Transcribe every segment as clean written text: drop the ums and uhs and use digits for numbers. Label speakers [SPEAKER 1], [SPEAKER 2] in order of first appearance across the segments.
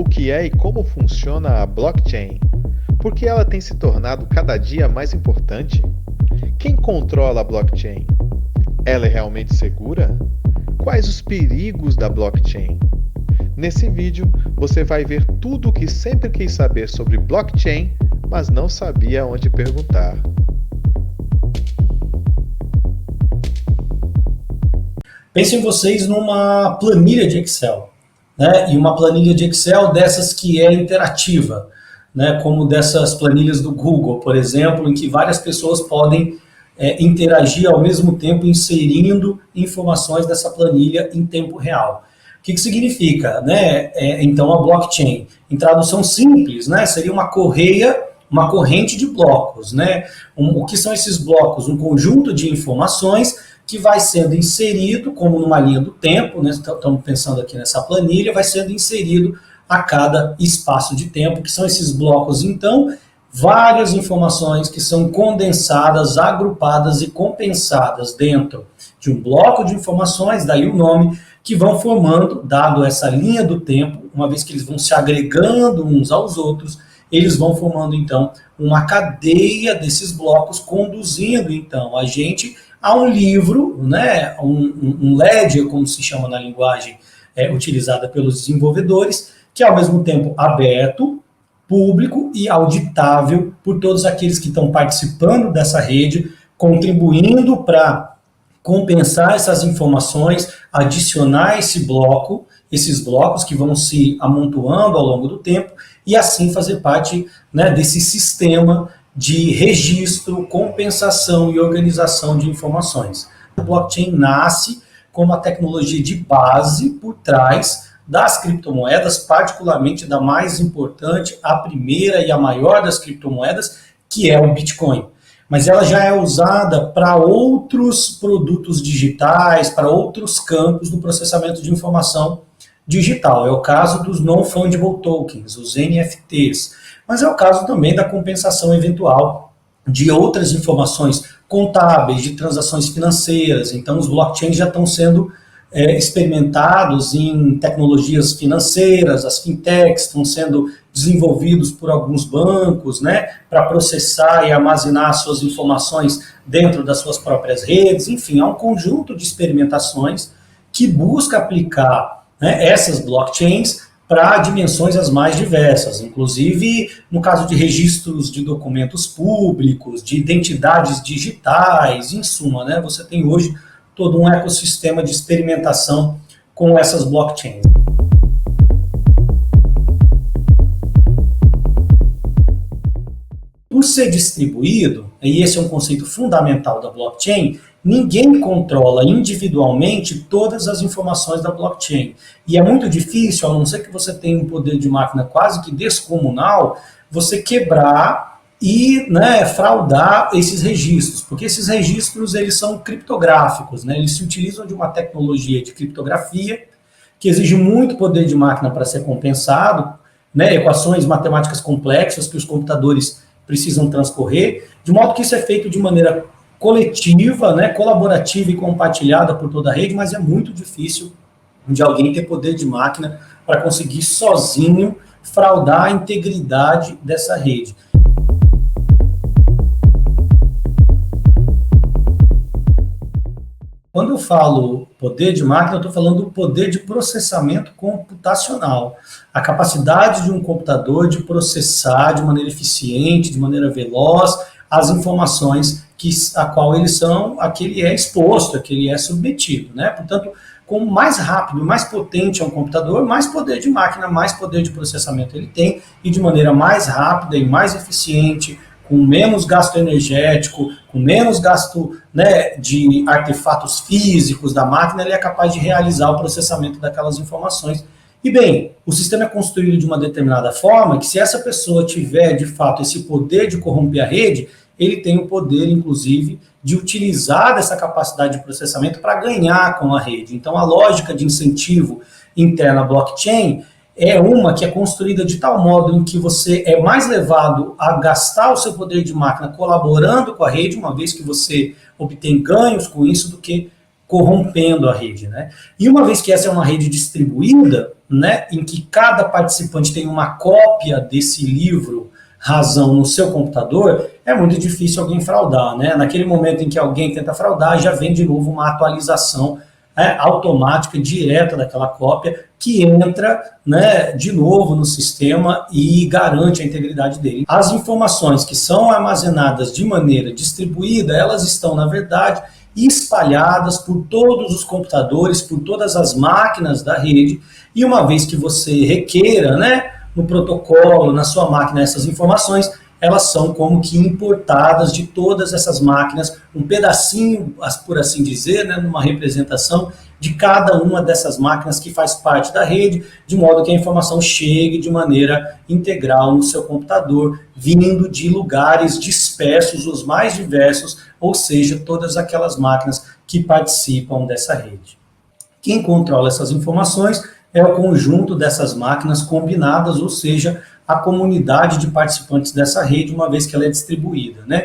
[SPEAKER 1] O que é e como funciona a blockchain? Por que ela tem se tornado cada dia mais importante? Quem controla a blockchain? Ela é realmente segura? Quais os perigos da blockchain? Nesse vídeo, você vai ver tudo o que sempre quis saber sobre blockchain, mas não sabia onde perguntar.
[SPEAKER 2] Pensem vocês numa planilha de Excel, né? E uma planilha de Excel dessas que é interativa, né? Como dessas planilhas do Google, por exemplo, em que várias pessoas podem interagir ao mesmo tempo, inserindo informações dessa planilha em tempo real. O que significa, né? Então, a blockchain, em tradução simples, né? Seria uma corrente de blocos, né? O que são esses blocos? Um conjunto de informações que vai sendo inserido, como numa linha do tempo, né? Estamos pensando aqui nessa planilha, vai sendo inserido a cada espaço de tempo, que são esses blocos, então, várias informações que são condensadas, agrupadas e compensadas dentro de um bloco de informações, daí o nome, que vão formando, dado essa linha do tempo, uma vez que eles vão se agregando uns aos outros, eles vão formando, então, uma cadeia desses blocos, conduzindo, então, a gente a um livro, né, um ledger, como se chama na linguagem utilizada pelos desenvolvedores, que é ao mesmo tempo aberto, público e auditável por todos aqueles que estão participando dessa rede, contribuindo para compensar essas informações, adicionar esses blocos que vão se amontoando ao longo do tempo, e assim fazer parte, né, desse sistema de registro, compensação e organização de informações. A blockchain nasce como a tecnologia de base por trás das criptomoedas, particularmente da mais importante, a primeira e a maior das criptomoedas, que é o Bitcoin. Mas ela já é usada para outros produtos digitais, para outros campos do processamento de informação digital. É o caso dos Non-Fungible Tokens, os NFTs. Mas é o caso também da compensação eventual de outras informações contábeis, de transações financeiras. Então, os blockchains já estão sendo experimentados em tecnologias financeiras, as fintechs estão sendo desenvolvidos por alguns bancos, né, para processar e armazenar suas informações dentro das suas próprias redes. Enfim, há um conjunto de experimentações que busca aplicar, né, essas blockchains para dimensões as mais diversas, inclusive no caso de registros de documentos públicos, de identidades digitais, em suma, né, você tem hoje todo um ecossistema de experimentação com essas blockchains. Por ser distribuído, e esse é um conceito fundamental da blockchain, ninguém controla individualmente todas as informações da blockchain. E é muito difícil, a não ser que você tenha um poder de máquina quase que descomunal, você quebrar e, né, fraudar esses registros, porque esses registros eles são criptográficos, né? Eles se utilizam de uma tecnologia de criptografia que exige muito poder de máquina para ser compensado, né? Equações matemáticas complexas que os computadores precisam transcorrer, de modo que isso é feito de maneira coletiva, né, colaborativa e compartilhada por toda a rede, mas é muito difícil de alguém ter poder de máquina para conseguir sozinho fraudar a integridade dessa rede. Quando eu falo poder de máquina, eu estou falando do poder de processamento computacional. A capacidade de um computador de processar de maneira eficiente, de maneira veloz, as informações a qual a que ele é exposto, a que ele é submetido, né? Portanto, como mais rápido e mais potente é um computador, mais poder de máquina, mais poder de processamento ele tem, e de maneira mais rápida e mais eficiente, com menos gasto energético, com menos gasto, né, de artefatos físicos da máquina, ele é capaz de realizar o processamento daquelas informações. E bem, o sistema é construído de uma determinada forma que, se essa pessoa tiver, de fato, esse poder de corromper a rede, ele tem o poder, inclusive, de utilizar dessa capacidade de processamento para ganhar com a rede. Então, a lógica de incentivo interna à blockchain é uma que é construída de tal modo em que você é mais levado a gastar o seu poder de máquina colaborando com a rede, uma vez que você obtém ganhos com isso, do que corrompendo a rede, né? E uma vez que essa é uma rede distribuída, né, em que cada participante tem uma cópia desse livro razão no seu computador, é muito difícil alguém fraudar, né? Naquele momento em que alguém tenta fraudar, já vem de novo uma atualização automática, direta daquela cópia, que entra, né, de novo no sistema e garante a integridade dele. As informações que são armazenadas de maneira distribuída, elas estão, na verdade, espalhadas por todos os computadores, por todas as máquinas da rede, e uma vez que você requeira, né, no protocolo, na sua máquina, essas informações, elas são como que importadas de todas essas máquinas, um pedacinho, por assim dizer, né, numa representação de cada uma dessas máquinas que faz parte da rede, de modo que a informação chegue de maneira integral no seu computador, vindo de lugares dispersos, os mais diversos, ou seja, todas aquelas máquinas que participam dessa rede. Quem controla essas informações é o conjunto dessas máquinas combinadas, ou seja, a comunidade de participantes dessa rede, uma vez que ela é distribuída, né?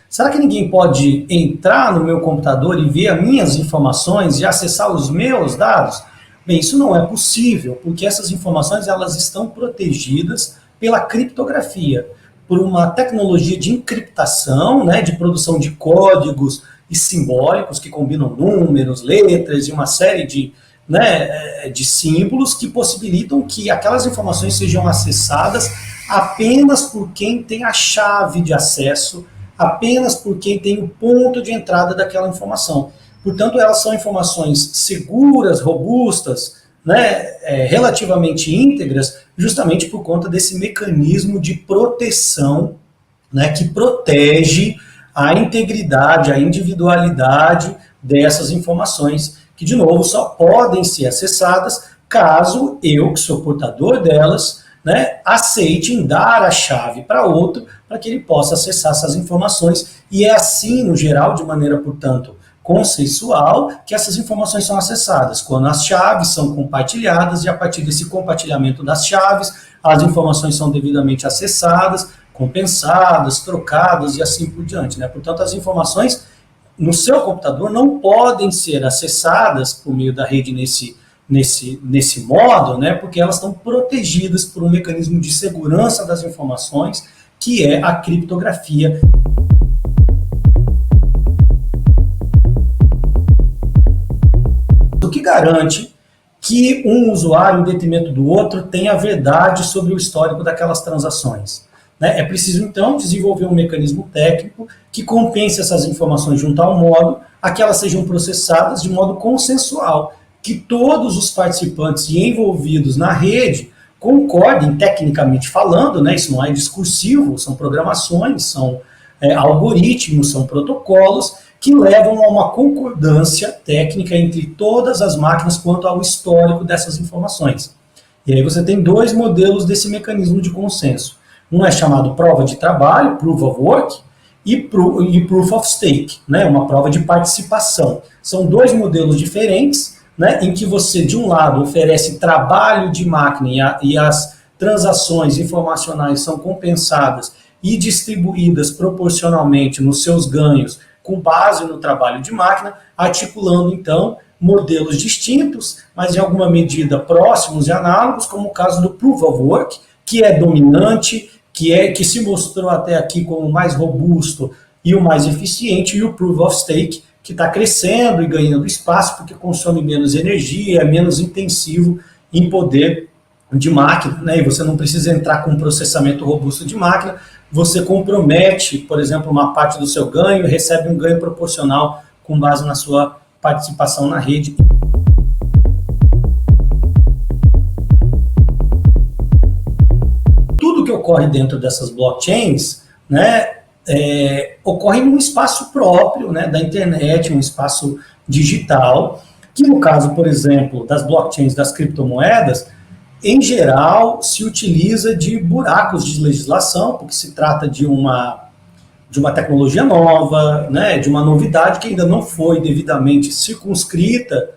[SPEAKER 2] Será que ninguém pode entrar no meu computador e ver as minhas informações e acessar os meus dados? Bem, isso não é possível, porque essas informações elas estão protegidas pela criptografia, por uma tecnologia de encriptação, né, de produção de códigos e simbólicos que combinam números, letras e uma série de, né, de símbolos que possibilitam que aquelas informações sejam acessadas apenas por quem tem a chave de acesso, apenas por quem tem o ponto de entrada daquela informação. Portanto, elas são informações seguras, robustas, né, relativamente íntegras, justamente por conta desse mecanismo de proteção, né, que protege a integridade, a individualidade dessas informações, que, de novo, só podem ser acessadas caso eu, que sou portador delas, né, aceite em dar a chave para outro, para que ele possa acessar essas informações. E é assim, no geral, de maneira, portanto, consensual, que essas informações são acessadas, quando as chaves são compartilhadas, e a partir desse compartilhamento das chaves, as informações são devidamente acessadas, compensadas, trocadas e assim por diante, né? Portanto, as informações no seu computador não podem ser acessadas por meio da rede nesse modo, né? Porque elas estão protegidas por um mecanismo de segurança das informações, que é a criptografia. O que garante que um usuário, em detrimento do outro, tenha a verdade sobre o histórico daquelas transações. É preciso, então, desenvolver um mecanismo técnico que compense essas informações de um tal modo a que elas sejam processadas de modo consensual, que todos os participantes e envolvidos na rede concordem, tecnicamente falando, né, isso não é discursivo, são programações, são algoritmos, são protocolos que levam a uma concordância técnica entre todas as máquinas quanto ao histórico dessas informações. E aí você tem dois modelos desse mecanismo de consenso. Um é chamado prova de trabalho, Proof of Work, e Proof of Stake, né, uma prova de participação. São dois modelos diferentes, né, em que você, de um lado, oferece trabalho de máquina e as transações informacionais são compensadas e distribuídas proporcionalmente nos seus ganhos com base no trabalho de máquina, articulando, então, modelos distintos, mas em alguma medida próximos e análogos, como o caso do Proof of Work, que é dominante, que se mostrou até aqui como o mais robusto e o mais eficiente, e o Proof of Stake, que está crescendo e ganhando espaço porque consome menos energia, é menos intensivo em poder de máquina, né? E você não precisa entrar com um processamento robusto de máquina, você compromete, por exemplo, uma parte do seu ganho e recebe um ganho proporcional com base na sua participação na rede. Tudo que ocorre dentro dessas blockchains, né, ocorre num espaço próprio, né, da internet, um espaço digital, que no caso, por exemplo, das blockchains, das criptomoedas, em geral, se utiliza de buracos de legislação, porque se trata de uma tecnologia nova, né, de uma novidade que ainda não foi devidamente circunscrita,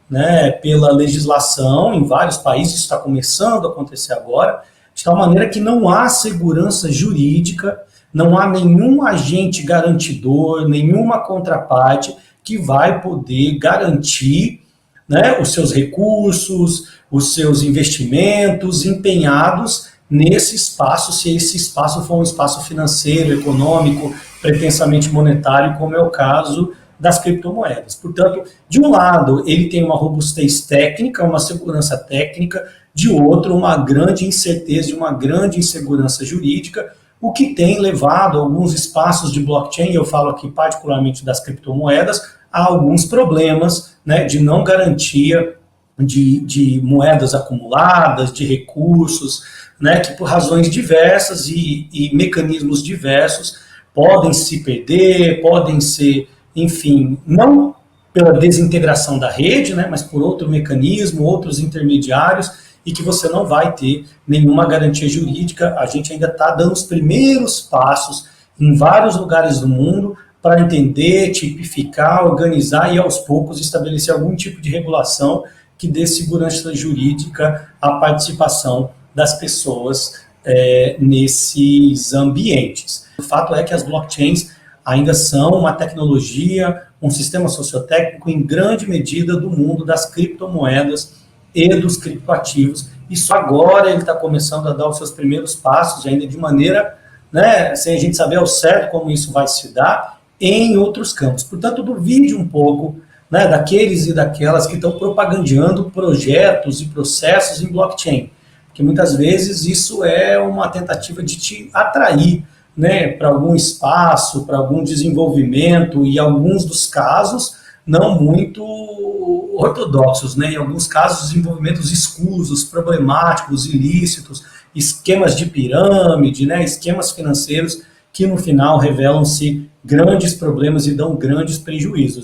[SPEAKER 2] né, pela legislação em vários países, isso está começando a acontecer agora, de tal maneira que não há segurança jurídica, não há nenhum agente garantidor, nenhuma contraparte que vai poder garantir, né, os seus recursos, os seus investimentos empenhados nesse espaço, se esse espaço for um espaço financeiro, econômico, pretensamente monetário, como é o caso das criptomoedas. Portanto, de um lado, ele tem uma robustez técnica, uma segurança técnica, de outro, uma grande incerteza e uma grande insegurança jurídica, o que tem levado alguns espaços de blockchain, eu falo aqui particularmente das criptomoedas, a alguns problemas, né, de não garantia de moedas acumuladas, de recursos, né, que por razões diversas e mecanismos diversos podem se perder, podem ser, enfim, não pela desintegração da rede, né, mas por outro mecanismo, outros intermediários, e que você não vai ter nenhuma garantia jurídica. A gente ainda está dando os primeiros passos em vários lugares do mundo para entender, tipificar, organizar e aos poucos estabelecer algum tipo de regulação que dê segurança jurídica à participação das pessoas nesses ambientes. O fato é que as blockchains ainda são uma tecnologia, um sistema sociotécnico em grande medida do mundo das criptomoedas e dos criptoativos, e só agora ele está começando a dar os seus primeiros passos, ainda de maneira, né, sem a gente saber ao certo como isso vai se dar, em outros campos. Portanto, duvide um pouco, né, daqueles e daquelas que estão propagandeando projetos e processos em blockchain, porque muitas vezes isso é uma tentativa de te atrair, né, para algum espaço, para algum desenvolvimento, e alguns dos casos não muito ortodoxos, né? Em alguns casos, desenvolvimentos escusos, problemáticos, ilícitos, esquemas de pirâmide, né? Esquemas financeiros que no final revelam-se grandes problemas e dão grandes prejuízos.